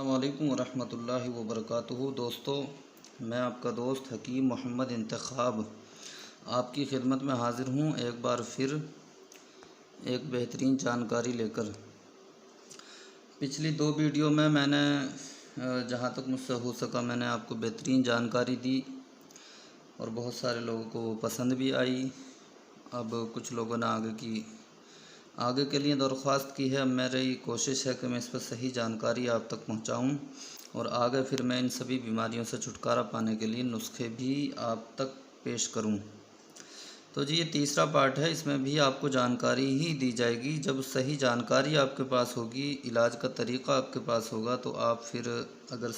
अस्सलाम वालेकुम वरहमतुल्लाहि वबरकातुहू। दोस्तों, मैं आपका दोस्त हकीम मोहम्मद इंतखाब आपकी खिदमत में हाज़िर हूँ एक बार फिर एक बेहतरीन जानकारी लेकर। पिछली दो वीडियो में मैंने जहाँ तक मुझसे हो सका मैंने आपको बेहतरीन जानकारी दी और बहुत सारे लोगों को वो पसंद भी आई। अब कुछ लोगों ने आगे के लिए दरख्वास्त की है। मेरी कोशिश है कि मैं इस पर सही जानकारी आप तक पहुंचाऊं और आगे फिर मैं इन सभी बीमारियों से छुटकारा पाने के लिए नुस्खे भी आप तक पेश करूं। तो जी, ये तीसरा पार्ट है। इसमें भी आपको जानकारी ही दी जाएगी। जब सही जानकारी आपके पास होगी, इलाज का तरीक़ा आपके पास होगा, तो आप फिर अगर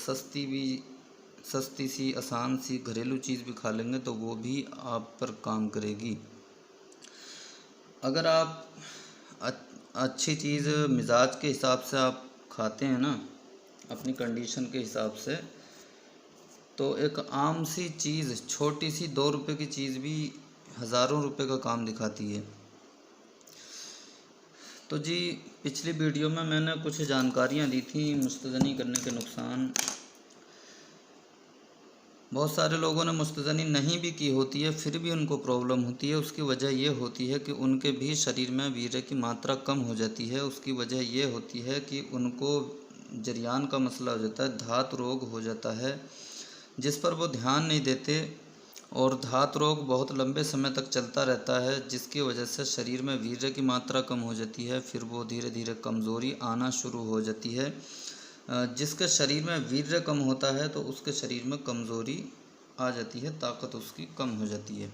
सस्ती सी आसान सी घरेलू चीज़ भी खा लेंगे तो वो भी आप पर काम करेगी। अगर आप अच्छी चीज़ मिजाज के हिसाब से आप खाते हैं ना, अपनी कंडीशन के हिसाब से, तो एक आम सी चीज़, छोटी सी 2 रुपए की चीज़ भी हज़ारों रुपए का काम दिखाती है। तो जी, पिछली वीडियो में मैंने कुछ जानकारियाँ दी थी मुस्तज़नी करने के नुकसान। बहुत सारे लोगों ने मुस्तज़नी नहीं भी की होती है, फिर भी उनको प्रॉब्लम होती है। उसकी वजह ये होती है कि उनके भी शरीर में वीर्य की मात्रा कम हो जाती है। उसकी वजह ये होती है कि उनको जरियान का मसला हो जाता है, धात रोग हो जाता है, जिस पर वो ध्यान नहीं देते और धात रोग बहुत लंबे समय तक चलता रहता है, जिसकी वजह से शरीर में वीर्य की मात्रा कम हो जाती है। फिर वो धीरे धीरे कमज़ोरी आना शुरू हो जाती है। जिसके शरीर में वीर्य कम होता है तो उसके शरीर में कमज़ोरी आ जाती है, ताकत उसकी कम हो जाती है।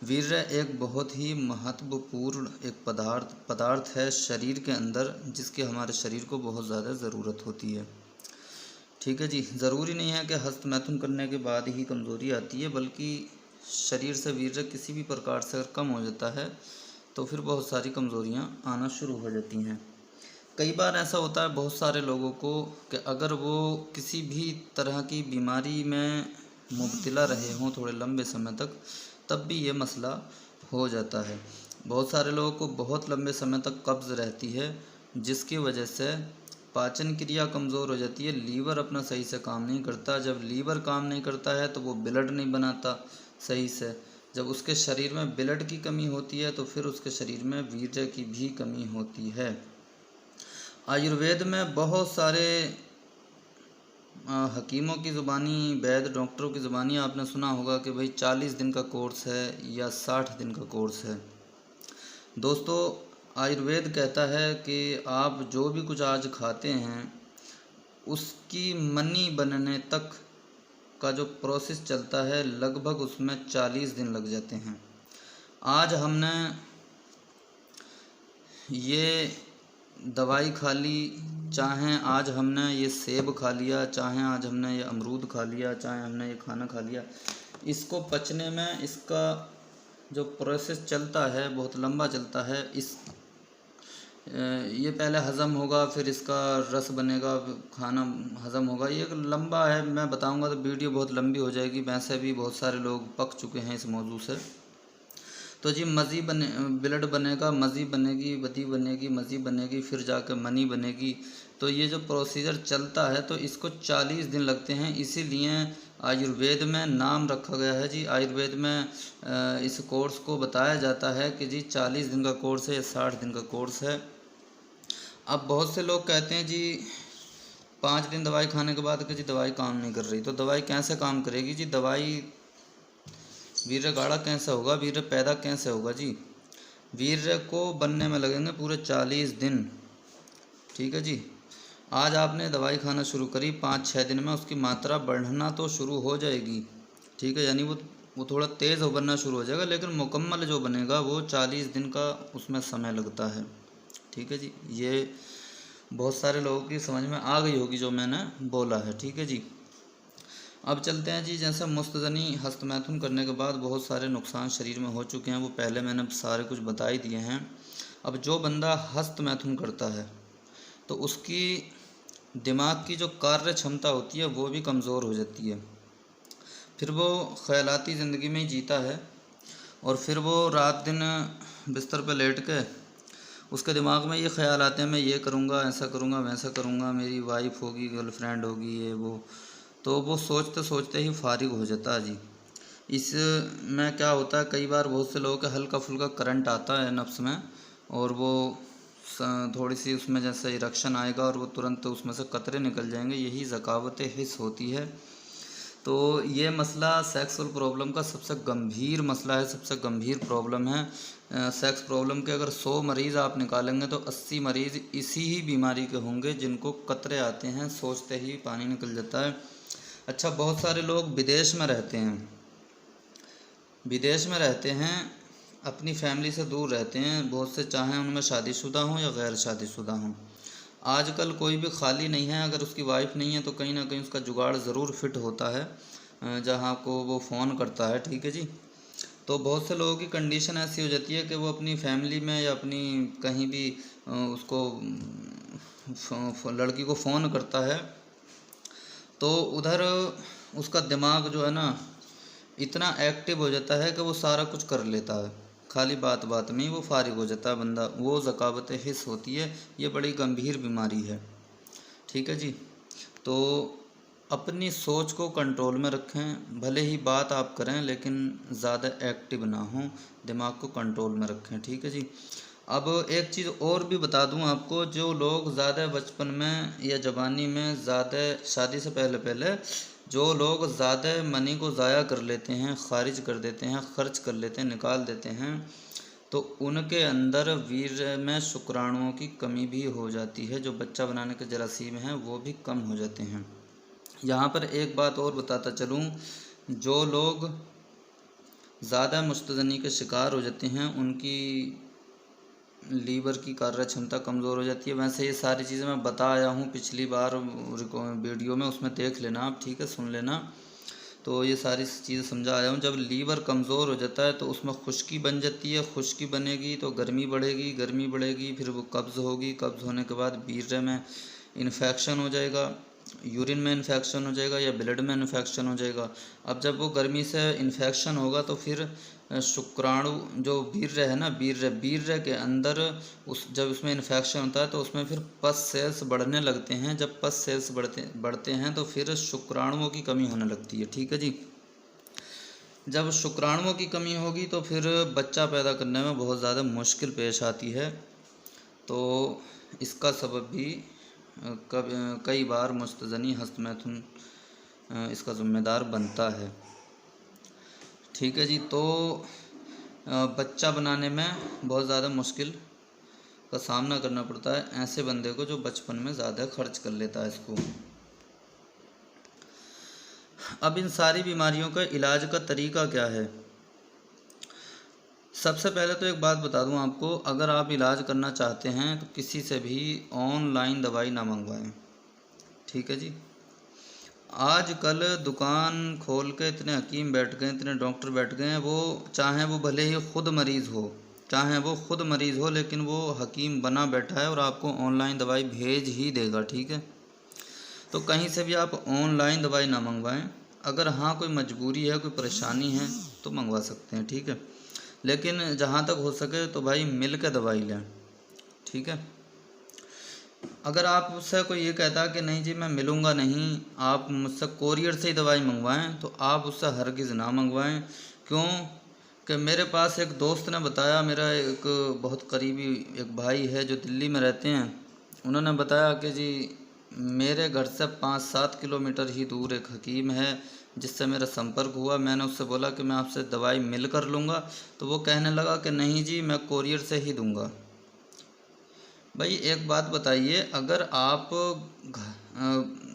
वीर्य एक बहुत ही महत्वपूर्ण एक पदार्थ है शरीर के अंदर, जिसकी हमारे शरीर को बहुत ज़्यादा ज़रूरत होती है। ठीक है जी, ज़रूरी नहीं है कि हस्तमैथुन करने के बाद ही कमज़ोरी आती है, बल्कि शरीर से वीर्य किसी भी प्रकार से अगर कम हो जाता है तो फिर बहुत सारी कमज़ोरियाँ आना शुरू हो जाती हैं। कई बार ऐसा होता है बहुत सारे लोगों को कि अगर वो किसी भी तरह की बीमारी में मुब्तला रहे हों थोड़े लंबे समय तक, तब भी ये मसला हो जाता है। बहुत सारे लोगों को बहुत लंबे समय तक कब्ज़ रहती है, जिसकी वजह से पाचन क्रिया कमज़ोर हो जाती है। लीवर अपना सही से काम नहीं करता। जब लीवर काम नहीं करता है तो वो ब्लड नहीं बनाता सही से। जब उसके शरीर में ब्लड की कमी होती है तो फिर उसके शरीर में वीर्य की भी कमी होती है। आयुर्वेद में बहुत सारे हकीमों की ज़ुबानी, वैद्य डॉक्टरों की ज़ुबानी आपने सुना होगा कि भाई 40 दिन का कोर्स है या 60 दिन का कोर्स है। दोस्तों, आयुर्वेद कहता है कि आप जो भी कुछ आज खाते हैं उसकी मनी बनने तक का जो प्रोसेस चलता है, लगभग उसमें 40 दिन लग जाते हैं। आज हमने ये दवाई खा ली, चाहे आज हमने ये सेब खा लिया, चाहे आज हमने ये अमरूद खा लिया, चाहे हमने ये खाना खा लिया, इसको पचने में इसका जो प्रोसेस चलता है बहुत लंबा चलता है। ये पहले हज़म होगा, फिर इसका रस बनेगा, खाना हज़म होगा। ये लंबा है, मैं बताऊंगा तो वीडियो बहुत लंबी हो जाएगी। वैसे भी बहुत सारे लोग पक चुके हैं इस मौजू से। तो जी, ब्लड बनेगा, मज़ी बनेगी, बदी बनेगी, मज़ी बनेगी, फिर जाकर मनी बनेगी। तो ये जो प्रोसीजर चलता है तो इसको 40 दिन लगते हैं। इसीलिए आयुर्वेद में नाम रखा गया है जी। आयुर्वेद में इस कोर्स को बताया जाता है कि जी 40 दिन का कोर्स है या 60 दिन का कोर्स है। अब बहुत से लोग कहते हैं जी 5 दिन दवाई खाने के बाद कि जी दवाई काम नहीं कर रही। तो दवाई कैसे काम करेगी जी? दवाई वीर्य गाढ़ा कैसे होगा, वीर्य पैदा कैसे होगा जी? वीर्य को बनने में लगेंगे पूरे 40 दिन। ठीक है जी। आज आपने दवाई खाना शुरू करी, 5-6 दिन में उसकी मात्रा बढ़ना तो शुरू हो जाएगी। ठीक है, यानी वो थोड़ा तेज़ बनना शुरू हो जाएगा, लेकिन मुकम्मल जो बनेगा वो 40 दिन का उसमें समय लगता है। ठीक है जी, ये बहुत सारे लोगों की समझ में आ गई होगी जो मैंने बोला है। ठीक है जी। अब चलते हैं जी, जैसे मुस्तज़नी हस्तमैथुन करने के बाद बहुत सारे नुकसान शरीर में हो चुके हैं, वो पहले मैंने सारे कुछ बता ही दिए हैं। अब जो बंदा हस्तमैथुन करता है तो उसकी दिमाग की जो कार्य क्षमता होती है वो भी कमज़ोर हो जाती है। फिर वो ख़यालाती ज़िंदगी में ही जीता है और फिर वो रात दिन बिस्तर पर लेट के उसके दिमाग में ये ख्याल आते हैं मैं ये करूँगा, ऐसा करूँगा, वैसा करूँगा, मेरी वाइफ होगी, गर्लफ्रेंड होगी, ये वो। तो वो सोचते सोचते ही फारिग हो जाता है जी। इस में क्या होता है, कई बार बहुत से लोगों के हल्का फुल्का करंट आता है नफ्स में, और वो थोड़ी सी उसमें जैसे इरेक्शन आएगा और वो तुरंत उसमें से कतरे निकल जाएंगे, यही ज़कावत हिस्स होती है। तो ये मसला सेक्सुअल प्रॉब्लम का सबसे गंभीर मसला है, सबसे गंभीर प्रॉब्लम है। सेक्स प्रॉब्लम के अगर 100 मरीज़ आप निकालेंगे तो 80 मरीज़ इसी ही बीमारी के होंगे, जिनको कतरे आते हैं, सोचते ही पानी निकल जाता है। अच्छा, बहुत सारे लोग विदेश में रहते हैं, विदेश में रहते हैं, अपनी फैमिली से दूर रहते हैं, बहुत से, चाहे उनमें शादीशुदा हों या गैर शादीशुदा हों। आजकल कोई भी खाली नहीं है, अगर उसकी वाइफ नहीं है तो कहीं ना कहीं उसका जुगाड़ ज़रूर फिट होता है जहाँ को वो फ़ोन करता है, ठीक है जी। तो बहुत से लोगों की कंडीशन ऐसी हो जाती है कि वो अपनी फैमिली में या अपनी कहीं भी उसको लड़की को फ़ोन करता है, तो उधर उसका दिमाग जो है ना इतना एक्टिव हो जाता है कि वो सारा कुछ कर लेता है, खाली बात बात में ही वो फारिग हो जाता है बंदा। वो ज़कावत हिस्स होती है, ये बड़ी गंभीर बीमारी है, ठीक है जी। तो अपनी सोच को कंट्रोल में रखें, भले ही बात आप करें लेकिन ज़्यादा एक्टिव ना हो, दिमाग को कंट्रोल में रखें, ठीक है जी। अब एक चीज़ और भी बता दूं आपको, जो लोग ज़्यादा बचपन में या जवानी में ज़्यादा शादी से पहले पहले जो लोग ज़्यादा मनी को ज़ाया कर लेते हैं, खारिज कर देते हैं, खर्च कर लेते हैं, निकाल देते हैं, तो उनके अंदर वीर्य में शुक्राणुओं की कमी भी हो जाती है, जो बच्चा बनाने के जरासीम हैं वो भी कम हो जाते हैं। यहाँ पर एक बात और बताता चलूँ, जो लोग ज़्यादा मुस्तजनी के शिकार हो जाते हैं उनकी लीवर की कार्य क्षमता कमज़ोर हो जाती है। वैसे ये सारी चीज़ें मैं बता आया हूँ पिछली बार वीडियो में, उसमें देख लेना आप, ठीक है, सुन लेना। तो ये सारी चीज़ें समझा आया हूँ। जब लीवर कमज़ोर हो जाता है तो उसमें खुश्की बन जाती है, खुश्की बनेगी तो गर्मी बढ़ेगी, गर्मी बढ़ेगी फिर वो कब्ज़ होगी, कब्ज़ होने के बाद वीर्य में इन्फेक्शन हो जाएगा, यूरिन में इन्फेक्शन हो जाएगा या ब्लड में इन्फेक्शन हो जाएगा। अब जब वो गर्मी से इन्फेक्शन होगा तो फिर शुक्राणु जो वीर्य है ना, वीर्य के अंदर जब उसमें इन्फेक्शन होता है तो उसमें फिर पस सेल्स बढ़ने लगते हैं। जब पस सेल्स बढ़ते हैं तो फिर शुक्राणुओं की कमी होने लगती है, ठीक है जी। जब शुक्राणुओं की कमी होगी तो फिर बच्चा पैदा करने में बहुत ज़्यादा मुश्किल पेश आती है। तो इसका सबब भी कई बार मुस्तजनी हस्तमैथुन इसका ज़िम्मेदार बनता है, ठीक है जी। तो बच्चा बनाने में बहुत ज़्यादा मुश्किल का सामना करना पड़ता है ऐसे बंदे को जो बचपन में ज़्यादा खर्च कर लेता है इसको। अब इन सारी बीमारियों का इलाज का तरीका क्या है? सबसे पहले तो एक बात बता दूं आपको, अगर आप इलाज करना चाहते हैं तो किसी से भी ऑनलाइन दवाई ना मंगवाएं, ठीक है जी। आजकल दुकान खोल के इतने हकीम बैठ गए, इतने डॉक्टर बैठ गए हैं, वो चाहे वो भले ही खुद मरीज़ हो, चाहे वो खुद मरीज़ हो, लेकिन वो हकीम बना बैठा है और आपको ऑनलाइन दवाई भेज ही देगा, ठीक है। तो कहीं से भी आप ऑनलाइन दवाई ना मंगवाएं। अगर हाँ कोई मजबूरी है, कोई परेशानी है तो मंगवा सकते हैं, ठीक है। लेकिन जहाँ तक हो सके तो भाई मिल के दवाई लें, ठीक है। अगर आप मुझसे कोई ये कहता है कि नहीं जी मैं मिलूँगा नहीं, आप मुझसे कोरियर से ही दवाई मंगवाएं, तो आप उससे हरगिज़ ना मंगवाएं। क्यों कि मेरे पास एक दोस्त ने बताया, मेरा एक बहुत करीबी एक भाई है जो दिल्ली में रहते हैं, उन्होंने बताया कि जी मेरे घर से 5-7 किलोमीटर ही दूर एक हकीम है जिससे मेरा संपर्क हुआ। मैंने उससे बोला कि मैं आपसे दवाई मिल कर लूँगा, तो वो कहने लगा कि नहीं जी मैं कोरियर से ही दूँगा। भाई एक बात बताइए, अगर आप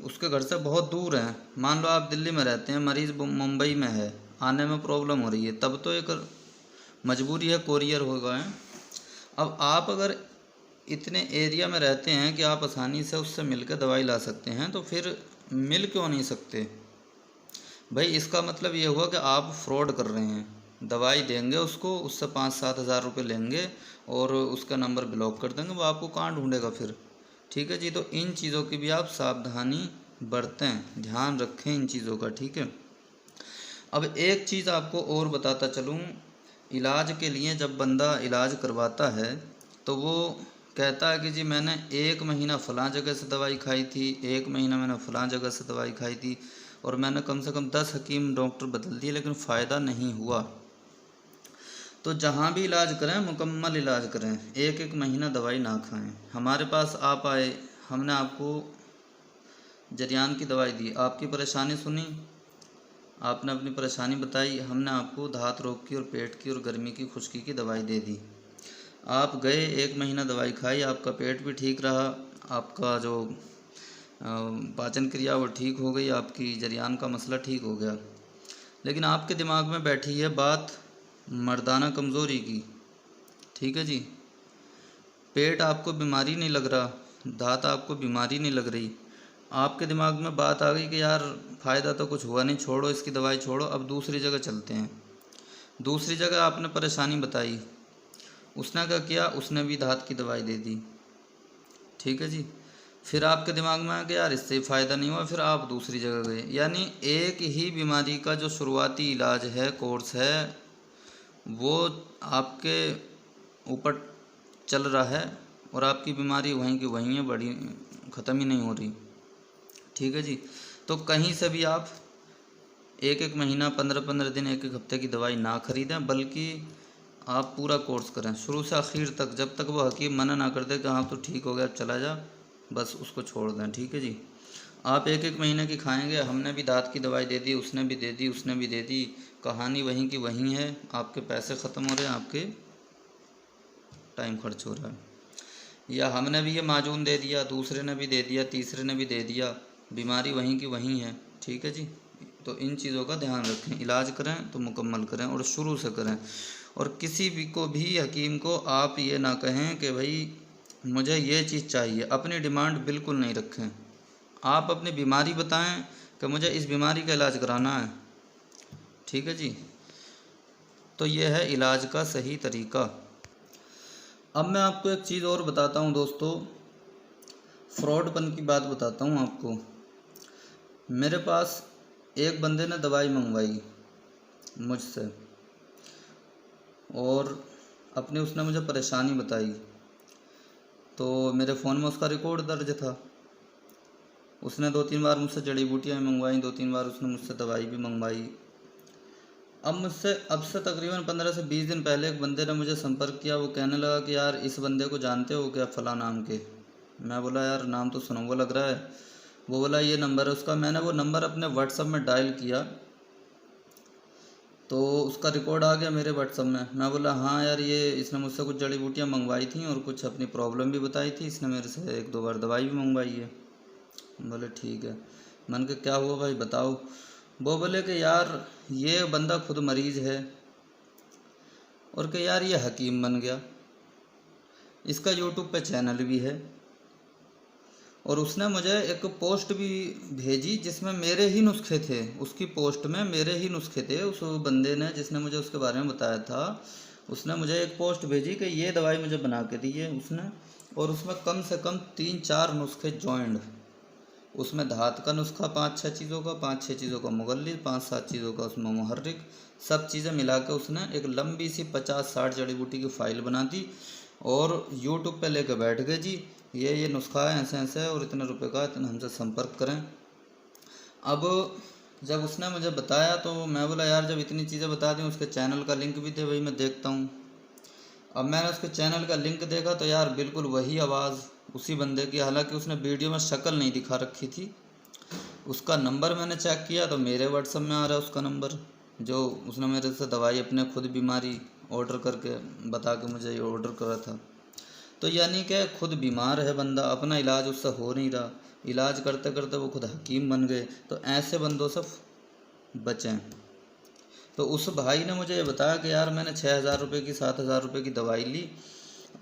उसके घर से बहुत दूर हैं, मान लो आप दिल्ली में रहते हैं, मरीज़ मुंबई में है, आने में प्रॉब्लम हो रही है, तब तो एक मजबूरी है, कोरियर हो गए। अब आप अगर इतने एरिया में रहते हैं कि आप आसानी से उससे मिलकर दवाई ला सकते हैं, तो फिर मिल क्यों नहीं सकते? भाई इसका मतलब ये हुआ कि आप फ्रॉड कर रहे हैं। दवाई देंगे उसको, उससे 5-7 हज़ार रुपये लेंगे और उसका नंबर ब्लॉक कर देंगे, वो आपको कहाँ ढूंढेगा फिर, ठीक है जी। तो इन चीज़ों की भी आप सावधानी बरतें, ध्यान रखें इन चीज़ों का, ठीक है। अब एक चीज़ आपको और बताता चलूँ, इलाज के लिए जब बंदा इलाज करवाता है तो वो कहता है कि जी मैंने 1 महीना फ़लाँ जगह से दवाई खाई थी, 1 महीना मैंने फ़लाँ जगह से दवाई खाई थी, और मैंने कम से कम 10 हकीम डॉक्टर बदल दिए, लेकिन फ़ायदा नहीं हुआ। तो जहाँ भी इलाज करें मुकम्मल इलाज करें, 1-1 महीना दवाई ना खाएं। हमारे पास आप आए, हमने आपको जरियान की दवाई दी, आपकी परेशानी सुनी, आपने अपनी परेशानी बताई, हमने आपको धात रोग की और पेट की और गर्मी की खुश्की की दवाई दे दी। आप गए, 1 महीना दवाई खाई, आपका पेट भी ठीक रहा, आपका जो पाचन क्रिया वो ठीक हो गई, आपकी जरियान का मसला ठीक हो गया। लेकिन आपके दिमाग में बैठी है बात मर्दाना कमज़ोरी की, ठीक है जी। पेट आपको बीमारी नहीं लग रहा, दांत आपको बीमारी नहीं लग रही, आपके दिमाग में बात आ गई कि यार फ़ायदा तो कुछ हुआ नहीं, छोड़ो इसकी दवाई छोड़ो, अब दूसरी जगह चलते हैं। दूसरी जगह आपने परेशानी बताई, उसने क्या किया, उसने भी दांत की दवाई दे दी, ठीक है जी। फिर आपके दिमाग में आ गया यार इससे फ़ायदा नहीं हुआ, फिर आप दूसरी जगह गए। यानी एक ही बीमारी का जो शुरुआती इलाज है, कोर्स है, वो आपके ऊपर चल रहा है और आपकी बीमारी वहीं की वहीं है, बड़ी ख़त्म ही नहीं हो रही, ठीक है जी। तो कहीं से भी आप 1-1 महीना, 15-15 दिन, 1-1 हफ्ते की दवाई ना खरीदें, बल्कि आप पूरा कोर्स करें शुरू से आखिर तक, जब तक वो हकीम मना ना कर दे कि हाँ तो ठीक हो गया अब चला जा, बस उसको छोड़ दें, ठीक है जी। आप 1-1 महीने की खाएंगे, हमने भी दांत की दवाई दे दी, उसने भी दे दी, उसने भी दे दी, कहानी वहीं की वहीं है, आपके पैसे ख़त्म हो रहे हैं, आपके टाइम खर्च हो रहा है। या हमने भी ये माजून दे दिया, दूसरे ने भी दे दिया, तीसरे ने भी दे दिया, बीमारी वहीं की वहीं है, ठीक है जी। तो इन चीज़ों का ध्यान रखें, इलाज करें तो मुकम्मल करें और शुरू से करें। और किसी भी को भी हकीम को आप ये ना कहें कि भाई मुझे ये चीज़ चाहिए, अपनी डिमांड बिल्कुल नहीं रखें। आप अपनी बीमारी बताएं कि मुझे इस बीमारी का इलाज कराना है, ठीक है जी। तो ये है इलाज का सही तरीका। अब मैं आपको एक चीज़ और बताता हूँ दोस्तों, फ्रॉडपन की बात बताता हूँ आपको। मेरे पास एक बंदे ने दवाई मंगवाई मुझसे और अपनी उसने मुझे परेशानी बताई, तो मेरे फ़ोन में उसका रिकॉर्ड दर्ज था। उसने 2-3 बार मुझसे जड़ी बूटियाँ मंगवाई, 2-3 बार उसने मुझसे दवाई भी मंगवाई। अब से तकरीबन 15 से 20 दिन पहले एक बंदे ने मुझे संपर्क किया। वो कहने लगा कि यार इस बंदे को जानते हो क्या, फ़लाँ नाम के। मैं बोला यार नाम तो सुना हुआ लग रहा है। वो बोला ये नंबर है उसका। मैंने वो नंबर अपने व्हाट्सएप में डायल किया तो उसका रिकॉर्ड आ गया मेरे व्हाट्सएप में। मैं बोला हाँ यार ये इसने मुझसे कुछ जड़ी बूटियाँ मंगवाई थी और कुछ अपनी प्रॉब्लम भी बताई थी, इसने मेरे से 1-2 बार दवाई भी मंगवाई है। बोले ठीक है। मैंने कहा क्या हुआ भाई बताओ। वो बोले कि यार ये बंदा खुद मरीज़ है और कि यार ये हकीम बन गया, इसका यूट्यूब पे चैनल भी है और उसने मुझे एक पोस्ट भी भेजी जिसमें मेरे ही नुस्खे थे। उसकी पोस्ट में मेरे ही नुस्खे थे। उस बंदे ने जिसने मुझे उसके बारे में बताया था, उसने मुझे एक पोस्ट भेजी कि ये दवाई मुझे बना के दी है उसने, और उसमें कम से कम 3-4 नुस्खे जॉइंड। उसमें धात का नुस्खा 5-6 चीज़ों का, 5-6 चीज़ों का मुगल्लिज, 5-7 चीज़ों का उसमें मुहर्रिक, सब चीज़ें मिला के उसने एक लंबी सी 50-60 जड़ी बूटी की फ़ाइल बना दी और यूट्यूब पे लेके बैठ गए जी ये नुस्खा है, ऐसे ऐसे है और इतने रुपए का, इतना हमसे संपर्क करें। अब जब उसने मुझे बताया तो मैं बोला यार जब इतनी चीज़ें बता दी, उसके चैनल का लिंक भी दे भाई मैं देखता हूँ। अब मैंने उसके चैनल का लिंक देखा तो यार बिल्कुल वही आवाज़ उसी बंदे की, हालांकि उसने वीडियो में शक्ल नहीं दिखा रखी थी। उसका नंबर मैंने चेक किया तो मेरे व्हाट्सएप में आ रहा है उसका नंबर, जो उसने मेरे से दवाई अपने खुद बीमारी ऑर्डर करके बता के मुझे ये ऑर्डर करा था। तो यानी कि खुद बीमार है बंदा, अपना इलाज उससे हो नहीं रहा, इलाज करते करते वो खुद हकीम बन गए। तो ऐसे बंदों से बचें। तो उस भाई ने मुझे ये बताया कि यार मैंने 6,000 रुपये की 7,000 रुपये की दवाई ली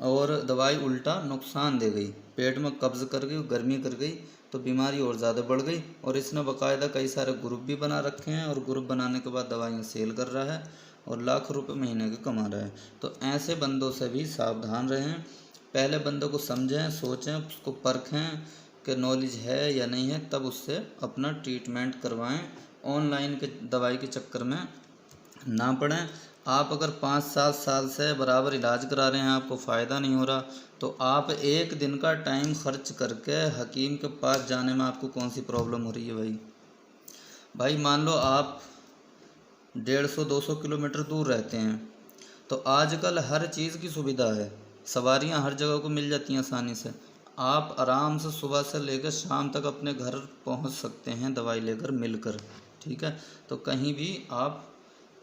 और दवाई उल्टा नुकसान दे गई, पेट में कब्ज़ कर गई, गर्मी कर गई, तो बीमारी और ज़्यादा बढ़ गई। और इसने बाकायदा कई सारे ग्रुप भी बना रखे हैं और ग्रुप बनाने के बाद दवाइयाँ सेल कर रहा है और लाख रुपए महीने के कमा रहा है। तो ऐसे बंदों से भी सावधान रहें। पहले बंदों को समझें, सोचें, उसको परखें कि नॉलेज है या नहीं है, तब उससे अपना ट्रीटमेंट करवाएं। ऑनलाइन के दवाई के चक्कर में ना पड़ें। आप अगर 5-7 साल से बराबर इलाज करा रहे हैं, आपको फ़ायदा नहीं हो रहा, तो आप एक दिन का टाइम खर्च करके हकीम के पास जाने में आपको कौन सी प्रॉब्लम हो रही है भाई? मान लो आप 150-200 किलोमीटर दूर रहते हैं, तो आजकल हर चीज़ की सुविधा है, सवारियां हर जगह को मिल जाती हैं आसानी से। आप आराम से सुबह से लेकर शाम तक अपने घर पहुंच सकते हैं दवाई लेकर मिलकर, ठीक है? तो कहीं भी आप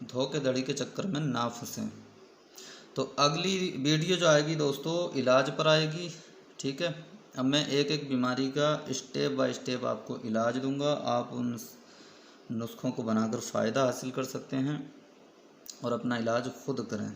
धोखेधड़ी के चक्कर में ना फंसें। तो अगली वीडियो जो आएगी दोस्तों इलाज पर आएगी, ठीक है? अब मैं एक एक बीमारी का स्टेप बाय स्टेप आपको इलाज दूंगा, आप उन नुस्खों को बनाकर फ़ायदा हासिल कर सकते हैं और अपना इलाज खुद करें।